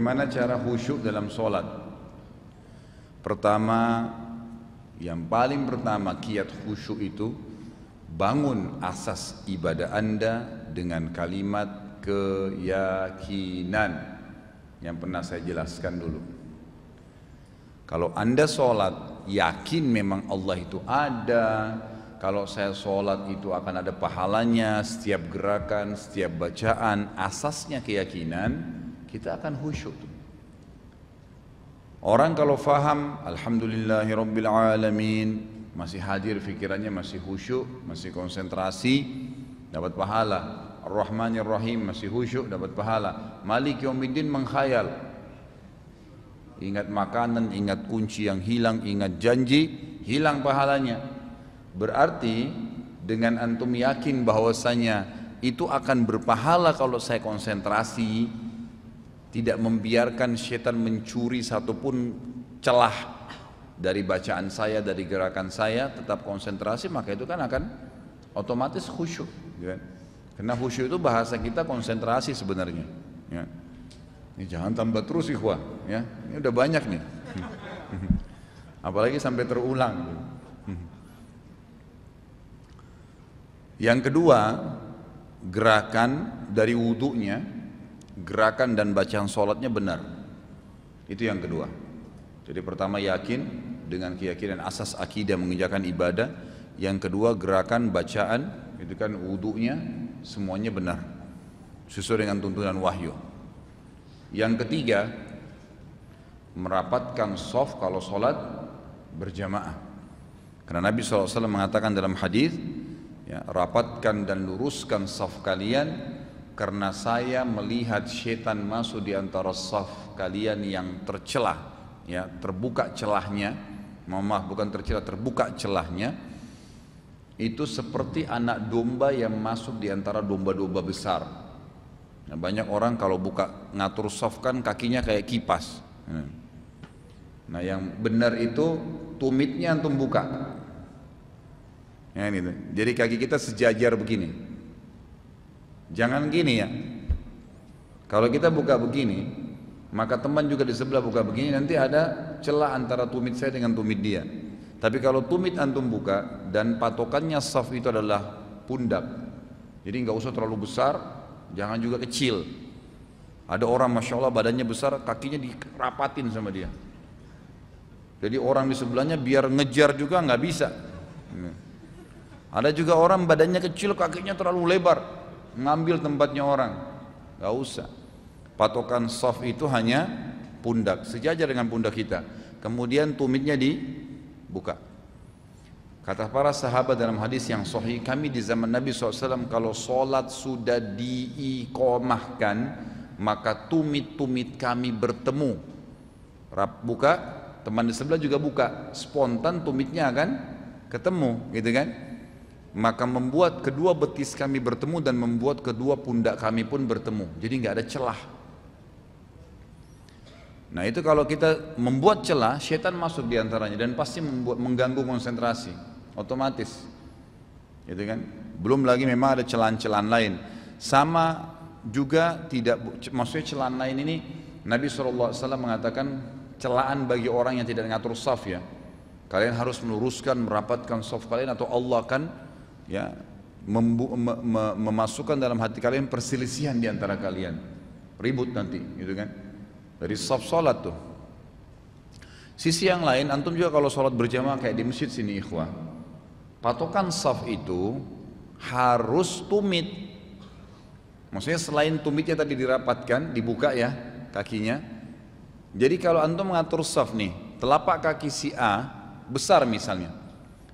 Bagaimana cara khusyuk dalam sholat? Pertama, yang paling pertama kiat khusyuk itu bangun asas ibadah Anda dengan kalimat keyakinan yang pernah saya jelaskan dulu. Kalau Anda sholat yakin memang Allah itu ada, kalau saya sholat itu akan ada pahalanya, setiap gerakan, setiap bacaan, asasnya keyakinan, kita akan khusyuk. Orang kalau faham alhamdulillahirabbil alamin, masih hadir pikirannya, masih khusyuk, masih konsentrasi, dapat pahala. Ar-Rahmanir Rahim, masih khusyuk, dapat pahala. Malik Yaumiddin mengkhayal, ingat makanan, ingat kunci yang hilang, ingat janji, hilang pahalanya. Berarti dengan antum yakin bahwasanya itu akan berpahala kalau saya konsentrasi, tidak membiarkan setan mencuri satupun celah dari bacaan saya, dari gerakan saya, tetap konsentrasi, maka itu kan akan otomatis khusyuk, ya. Karena khusyuk itu bahasa kita konsentrasi sebenarnya, ya. Ini jangan tambah terus ikhwah, ya. Ini udah banyak nih. Apalagi sampai terulang. Yang kedua, gerakan dari wudunya, gerakan dan bacaan sholatnya benar. Itu yang kedua. Jadi pertama yakin dengan keyakinan asas akidah mengerjakan ibadah. Yang kedua gerakan bacaan, itu kan wudunya semuanya benar sesuai dengan tuntunan wahyu. Yang ketiga, merapatkan shaf kalau sholat berjamaah. Karena Nabi SAW mengatakan dalam hadis, ya, rapatkan dan luruskan shaf kalian, karena saya melihat syaitan masuk di antara shaf kalian yang tercelah, ya, terbuka celahnya, bukan tercelah, terbuka celahnya, itu seperti anak domba yang masuk di antara domba-domba besar. Nah, banyak orang kalau buka ngatur shaf kan kakinya kayak kipas. Nah, yang benar itu tumitnya antum buka. Ya, ini. Jadi kaki kita sejajar begini. Jangan gini ya. Kalau kita buka begini, maka teman juga di sebelah buka begini, nanti ada celah antara tumit saya dengan tumit dia. Tapi kalau tumit antum buka dan patokannya shaf itu adalah pundak, jadi nggak usah terlalu besar, jangan juga kecil. Ada orang masya Allah badannya besar, kakinya dirapatin sama dia. Jadi orang di sebelahnya biar ngejar juga nggak bisa. Ada juga orang badannya kecil, kakinya terlalu lebar, ngambil tempatnya orang. Gak usah. Patokan shaf itu hanya pundak, sejajar dengan pundak kita. Kemudian tumitnya dibuka. Kata para sahabat dalam hadis yang sahih, kami di zaman Nabi SAW kalau sholat sudah diiqomahkan, maka tumit-tumit kami bertemu. Buka, teman di sebelah juga buka, spontan tumitnya akan ketemu, gitu kan? Maka membuat kedua betis kami bertemu dan membuat kedua pundak kami pun bertemu. Jadi nggak ada celah. Nah itu kalau kita membuat celah, syaitan masuk di antaranya dan pasti mengganggu konsentrasi, otomatis. Gitu kan? Belum lagi memang ada celah-celah lain. Sama juga tidak, maksudnya celah lain ini Nabi SAW mengatakan celaan bagi orang yang tidak ngatur shaf, ya. Kalian harus meluruskan, merapatkan shaf kalian atau Allah akan, ya, memasukkan dalam hati kalian perselisihan di antara kalian, ribut nanti, gitu kan? Dari shaf sholat tuh. Sisi yang lain, antum juga kalau sholat berjamaah kayak di masjid sini ikhwah, patokan shaf itu harus tumit. Maksudnya selain tumitnya tadi dirapatkan, dibuka ya kakinya. Jadi kalau antum mengatur shaf nih, telapak kaki si A besar misalnya,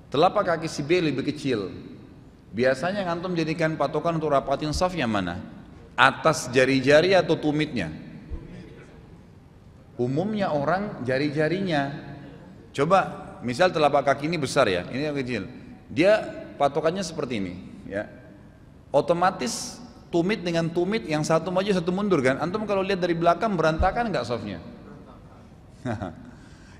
telapak kaki si B lebih kecil. Biasanya yang antum jadikan patokan untuk rapatin shaf yang mana? Atas jari-jari atau tumitnya? Umumnya orang jari-jarinya. Coba misal telapak kaki ini besar ya, ini yang kecil. Dia patokannya seperti ini, ya. Otomatis tumit dengan tumit yang satu maju satu mundur kan? Antum kalau lihat dari belakang berantakan nggak shafnya?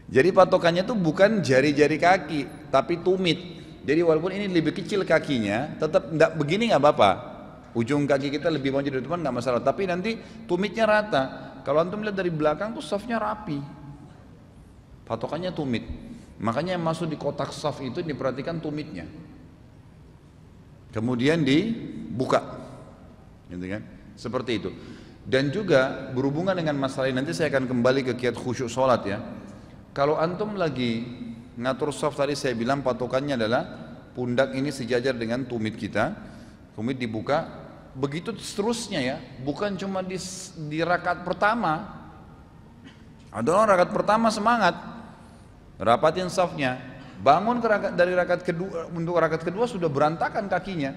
Jadi patokannya tuh bukan jari-jari kaki, tapi tumit. Jadi walaupun ini lebih kecil kakinya, tetap nggak begini nggak apa-apa. Ujung kaki kita lebih maju dari depan nggak masalah. Tapi nanti tumitnya rata. Kalau antum lihat dari belakang tuh safnya rapi, patokannya tumit. Makanya yang masuk di kotak saf itu diperhatikan tumitnya. Kemudian dibuka, gitu kan? Seperti itu. Dan juga berhubungan dengan masalah ini, nanti saya akan kembali ke kiat khusyuk sholat ya. Kalau antum lagi ngatur saf tadi saya bilang patokannya adalah pundak ini sejajar dengan tumit kita, tumit dibuka, begitu seterusnya ya, bukan cuma di rakaat pertama. Ada orang rakaat pertama semangat, rapatin safnya, bangun dari rakaat kedua, untuk rakaat kedua sudah berantakan kakinya.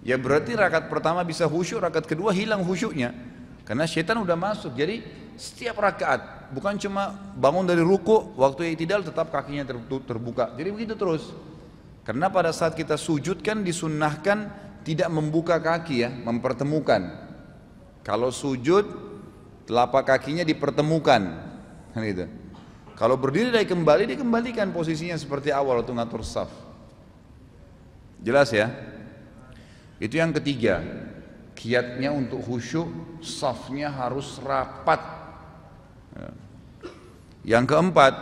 Ya berarti rakaat pertama bisa khusyuk, rakaat kedua hilang khusyuknya. Karena syaitan udah masuk. Jadi setiap rakaat bukan cuma bangun dari ruku, waktu i'tidal tetap kakinya terbuka. Jadi begitu terus. Karena pada saat kita sujud kan disunnahkan tidak membuka kaki ya, mempertemukan. Kalau sujud telapak kakinya dipertemukan, kan gitu. Kalau berdiri dari kembali dikembalikan posisinya seperti awal waktu ngatur saf. Jelas ya? Itu yang ketiga. Kiatnya untuk khusyuk, safnya harus rapat. Yang keempat,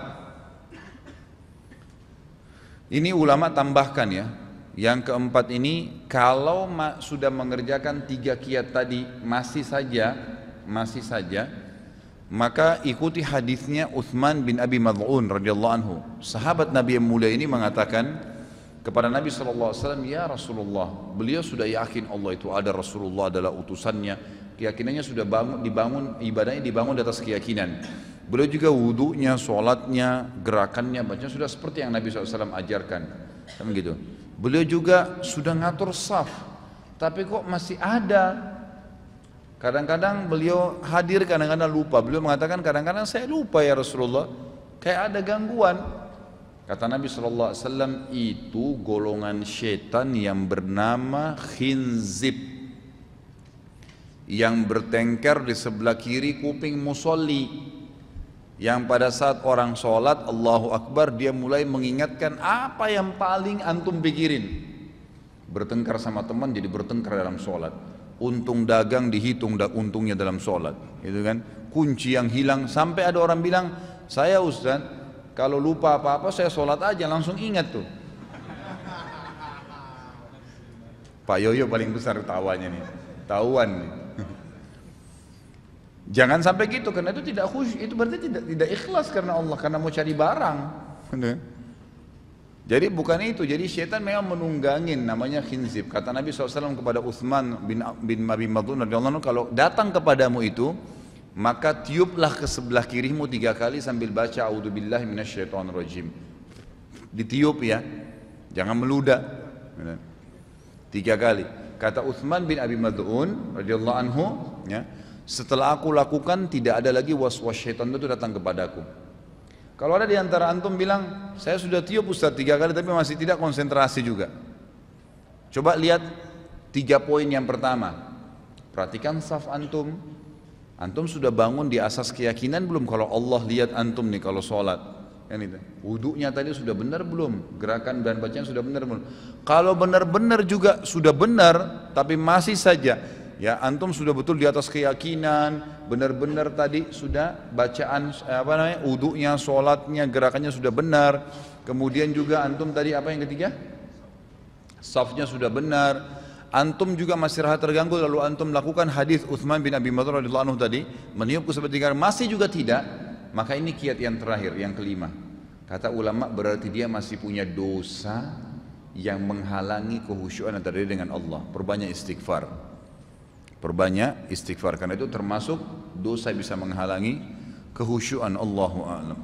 ini ulama tambahkan ya. Yang keempat ini, kalau sudah mengerjakan 3 kiat tadi masih saja, maka ikuti hadisnya Utsman bin Abi Mad'un radhiyallahu anhu. Sahabat Nabi yang mulia ini mengatakan kepada Nabi SAW, ya Rasulullah, beliau sudah yakin Allah itu ada, Rasulullah adalah utusannya, keyakinannya sudah dibangun, ibadahnya dibangun di atas keyakinan. Beliau juga wudunya, sholatnya, gerakannya, bacanya sudah seperti yang Nabi SAW ajarkan, kan gitu. Beliau juga sudah ngatur saf, tapi kok masih ada. Kadang-kadang beliau hadir, kadang-kadang lupa. Beliau mengatakan kadang-kadang saya lupa ya Rasulullah, kayak ada gangguan. Kata Nabi SAW, itu golongan syaitan yang bernama khinzib, yang bertengkar di sebelah kiri kuping musolli, yang pada saat orang sholat Allahu Akbar dia mulai mengingatkan apa yang paling antum pikirin. Bertengkar sama teman jadi bertengkar dalam sholat. Untung dagang dihitung untungnya dalam sholat, gitu kan? Kunci yang hilang, sampai ada orang bilang, saya Ustaz kalau lupa apa-apa saya sholat aja langsung ingat tuh. Pak Yoyo paling besar tawanya nih, tahuan nih. Jangan sampai gitu, karena itu tidak khusyuk, itu berarti tidak ikhlas karena Allah, karena mau cari barang. Jadi bukan itu, jadi syaitan memang menunggangin, namanya khinzib. Kata Nabi SAW kepada Utsman bin Abi Mad'un radhiyallahu anhu, kalau datang kepadamu itu, maka tiuplah ke sebelah kirimu 3 kali sambil baca a'udzubillahi minasyaitonirrajim. Ditiup ya, jangan meludah. 3 kali. Kata Utsman bin Abi Mad'un radhiyallahu anhu, ya, setelah aku lakukan tidak ada lagi was-was syaitan itu datang kepadaku. Kalau ada di antara antum bilang, saya sudah tiup Ustaz 3 kali tapi masih tidak konsentrasi juga. Coba lihat 3 poin yang pertama. Perhatikan saf antum. Antum sudah bangun di asas keyakinan belum kalau Allah lihat antum nih kalau sholat? Kan itu. Wudunya tadi sudah benar belum? Gerakan dan bacaan sudah benar belum? Kalau benar-benar juga sudah benar, tapi masih saja, ya antum sudah betul di atas keyakinan, benar-benar tadi sudah bacaan wudunya, sholatnya, gerakannya sudah benar. Kemudian juga antum tadi apa yang ketiga? Safnya sudah benar. Antum juga masih rasa terganggu, lalu antum lakukan hadis Utsman bin Abi Mad'un radhiyallahu anhu tadi, meniupku seperti kali, masih juga tidak, maka ini kiat yang terakhir, yang kelima. Kata ulama berarti dia masih punya dosa yang menghalangi kekhusyuan antara dia dengan Allah. Perbanyak istighfar. Perbanyak istighfar, karena itu termasuk dosa bisa menghalangi kekhusyuan. Allahu a'lam.